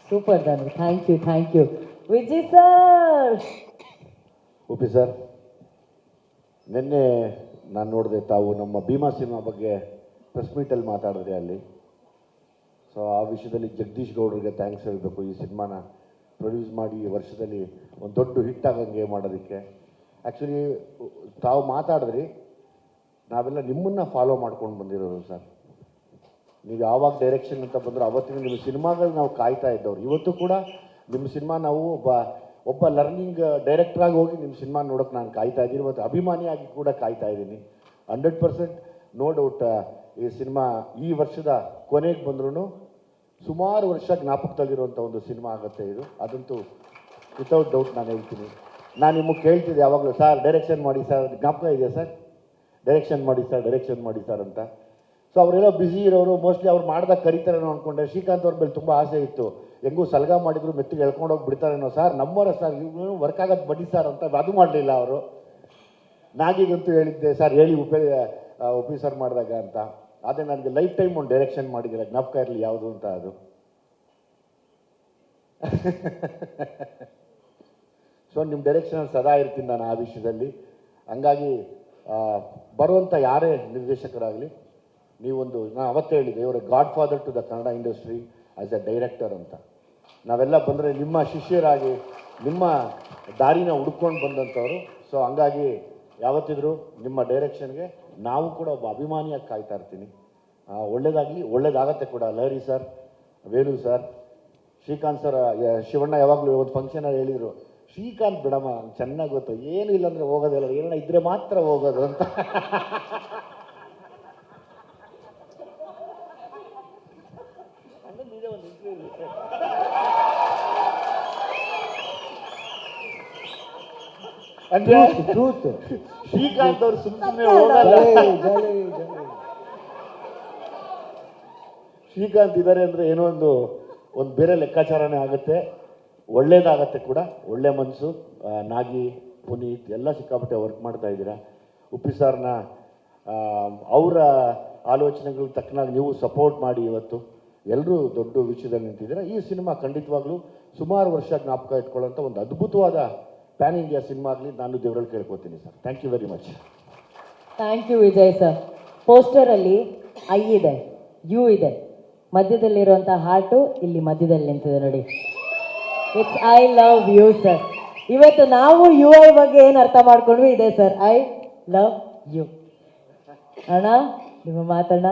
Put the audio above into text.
Super Dhanu, thank you Vijay sir. Uppi sir, ನಿನ್ನೆ ನಾನು ನೋಡಿದೆ ತಾವು ನಮ್ಮ ಭೀಮಾ ಸಿನಿಮಾ ಬಗ್ಗೆ ಪ್ರೆಸ್ ಮೀಟಲ್ಲಿ ಮಾತಾಡಿದ್ರಿ ಅಲ್ಲಿ. ಸೊ ಆ ವಿಷಯದಲ್ಲಿ ಜಗದೀಶ್ ಗೌಡ್ರಿಗೆ ಥ್ಯಾಂಕ್ಸ್ ಹೇಳಬೇಕು. ಈ ಸಿನಿಮಾನ ಪ್ರೊಡ್ಯೂಸ್ ಮಾಡಿ ಈ ವರ್ಷದಲ್ಲಿ ಒಂದು ದೊಡ್ಡ ಹಿಟ್ ಆಗಂಗೆ ಮಾಡೋದಕ್ಕೆ. ಆ್ಯಕ್ಚುಲಿ ತಾವು ಮಾತಾಡಿದ್ರಿ, ನಾವೆಲ್ಲ ನಿಮ್ಮನ್ನು ಫಾಲೋ ಮಾಡ್ಕೊಂಡು ಬಂದಿರೋರು ಸರ್. ನೀವು ಯಾವಾಗ ಡೈರೆಕ್ಷನ್ ಅಂತ ಬಂದರೂ ಅವತ್ತಿನ ನಿಮ್ಮ ಸಿನಿಮಾಗಳು ನಾವು ಕಾಯ್ತಾ ಇದ್ದವ್ರು. ಇವತ್ತು ಕೂಡ ನಿಮ್ಮ ಸಿನಿಮಾ ನಾವು ಒಬ್ಬ ಲರ್ನಿಂಗ್ ಡೈರೆಕ್ಟ್ರಾಗಿ ಹೋಗಿ ನಿಮ್ಮ ಸಿನಿಮಾ ನೋಡೋಕೆ ನಾನು ಕಾಯ್ತಾ ಇದ್ದೀನಿ. ಮತ್ತು ಅಭಿಮಾನಿಯಾಗಿ ಕೂಡ ಕಾಯ್ತಾ ಇದ್ದೀನಿ. 100% ನೋ ಡೌಟ್ ಈ ಸಿನಿಮಾ ಈ ವರ್ಷದ ಕೊನೆಗೆ ಬಂದ್ರೂ ಸುಮಾರು ವರ್ಷ ಜ್ಞಾಪಕದಲ್ಲಿರುವಂಥ ಒಂದು ಸಿನಿಮಾ ಆಗುತ್ತೆ ಇದು. ಅದಂತೂ ವಿತೌಟ್ ಡೌಟ್ ನಾನು ಹೇಳ್ತೀನಿ. ನಾನು ನಿಮಗೆ ಕೇಳ್ತಿದ್ದೆ ಯಾವಾಗಲೂ, ಸರ್ ಡೈರೆಕ್ಷನ್ ಮಾಡಿ ಸರ್, ಜ್ಞಾಪಕ ಇದೆಯಾ ಸರ್, ಡೈರೆಕ್ಷನ್ ಮಾಡಿ ಸರ್ ಅಂತ. ಸೊ ಅವರೆಲ್ಲ ಬ್ಯುಸಿ ಇರೋರು, ಮೋಸ್ಟ್ಲಿ ಅವ್ರು ಮಾಡ್ದಾಗ ಕರೀತಾರೇನೋ ಅಂದ್ಕೊಂಡೆ. ಶ್ರೀಕಾಂತ್ ಅವ್ರ ಮೇಲೆ ತುಂಬ ಆಸೆ ಇತ್ತು, ಹೆಂಗೂ ಸಲ್ಗ ಮಾಡಿದ್ರು ಮೆತ್ತಿಗೆ ಎಳ್ಕೊಂಡೋಗಿ ಬಿಡ್ತಾರೇನೋ ಸರ್, ನಮ್ಮವರ ಸರ್ ಇವ್ರು ವರ್ಕ್ ಆಗೋದು ಬನ್ನಿ ಸರ್ ಅಂತ. ಅದು ಮಾಡಲಿಲ್ಲ ಅವರು. ನಾಗೀಗಂತೂ ಹೇಳಿದ್ದೆ ಸರ್ ಹೇಳಿ ಉಪಿ ಸರ್ ಮಾಡಿದಾಗ ಅಂತ. ಆದರೆ ನನಗೆ ಲೈಫ್ ಟೈಮ್ ಒಂದು ಡೈರೆಕ್ಷನ್ ಮಾಡಿದ್ದೀರ, ಜ್ಞಾಪಕ ಇರಲಿ ಯಾವುದು ಅಂತ ಅದು. ಸೊ ನಿಮ್ಮ ಡೈರೆಕ್ಷನ್ ಸದಾ ಇರ್ತೀನಿ ನಾನು ಆ ವಿಷಯದಲ್ಲಿ. ಹಂಗಾಗಿ ಬರುವಂಥ ಯಾರೇ ನಿರ್ದೇಶಕರಾಗಲಿ, ನೀವೊಂದು, ನಾನು ಅವತ್ತೇ ಹೇಳಿದ್ದೆ, ಇವರ godfather to the Kannada industry as a director ಅಂತ. ನಾವೆಲ್ಲ ಬಂದರೆ ನಿಮ್ಮ ಶಿಷ್ಯರಾಗಿ ನಿಮ್ಮ ದಾರಿನ ಹುಡ್ಕೊಂಡು ಬಂದಂಥವ್ರು. ಸೊ ಹಂಗಾಗಿ ಯಾವತ್ತಿದ್ರು ನಿಮ್ಮ ಡೈರೆಕ್ಷನ್ಗೆ ನಾವು ಕೂಡ ಒಬ್ಬ ಅಭಿಮಾನಿಯಾಗಿ ಕಾಯ್ತಾ ಇರ್ತೀನಿ. ಒಳ್ಳೇದಾಗಲಿ, ಒಳ್ಳೇದಾಗತ್ತೆ ಕೂಡ. Lahari sir, Venu sir, Srikanth sir, Shivanna ಯಾವಾಗಲೂ ಒಂದು ಫಂಕ್ಷನಲ್ಲಿ ಹೇಳಿದರು, ಶ್ರೀಕಾಂತ್ ಬಿಡಮ್ಮ ಚೆನ್ನಾಗಿ ಗೊತ್ತು, ಏನೂ ಇಲ್ಲಾಂದರೆ ಹೋಗೋದಿಲ್ಲ, ಏನೋ ಇದ್ದರೆ ಮಾತ್ರ ಹೋಗೋದು ಅಂತ. ಅಂದ್ರೆ ಶ್ರೀಕಾಂತ್ ಅವರು ಸುಮ್ಮನೆ ಹೋಗಲ್ಲ. ಶ್ರೀಕಾಂತ್ ಇದ್ದಾರೆ ಅಂದರೆ ಏನೋ ಒಂದು ಬೇರೆ ಲೆಕ್ಕಾಚಾರನೇ ಆಗುತ್ತೆ, ಒಳ್ಳೇದಾಗತ್ತೆ ಕೂಡ. ಒಳ್ಳೆ ಮನಸ್ಸು. ನಾಗಿ, ಪುನೀತ್ ಎಲ್ಲ ಸಿಕ್ಕಾಪಟ್ಟೆ ವರ್ಕ್ ಮಾಡ್ತಾ ಇದ್ದೀರಾ. ಉಪ್ಪಿ ಸರ್ನ ಅವರ ಆಲೋಚನೆಗಳು ತಕ್ಕನಾಗಿ ನೀವು ಸಪೋರ್ಟ್ ಮಾಡಿ ಇವತ್ತು ಎಲ್ಲರೂ ದೊಡ್ಡ ವಿಷಯದಲ್ಲಿ ನಿಂತಿದ್ದೀರಾ. ಈ ಸಿನಿಮಾ ಖಂಡಿತವಾಗ್ಲೂ ಸುಮಾರು ವರ್ಷ ಜ್ಞಾಪಕ ಇಟ್ಕೊಳ್ಳೋಂಥ ಒಂದು ಅದ್ಭುತವಾದ ಪ್ಯಾನ್ ಇಂಡಿಯಾ ಸಿನಿಮಾ ಆಗಲಿ ನಾನು ದೇವರಲ್ಲಿ ಕೇಳ್ಕೊತೀನಿ sir. Thank you very much. Thank you Vijay sir. ಪೋಸ್ಟರಲ್ಲಿ ಐ ಇದೆ, ಯು ಇದೆ, ಮಧ್ಯದಲ್ಲಿರುವಂಥ ಹಾರ್ಟು ಇಲ್ಲಿ ಮಧ್ಯದಲ್ಲಿ ನಿಂತಿದೆ ನೋಡಿ. It's I love you sir. ಇವತ್ತು ನಾವು ಯು ಐ ಬಗ್ಗೆ ಏನು ಅರ್ಥ ಮಾಡ್ಕೊಂಡ್ವಿ ಇದೆ ಸರ್. I love you. ಅಣ್ಣ ನಿಮ್ಮ ಮಾತಣ್ಣ.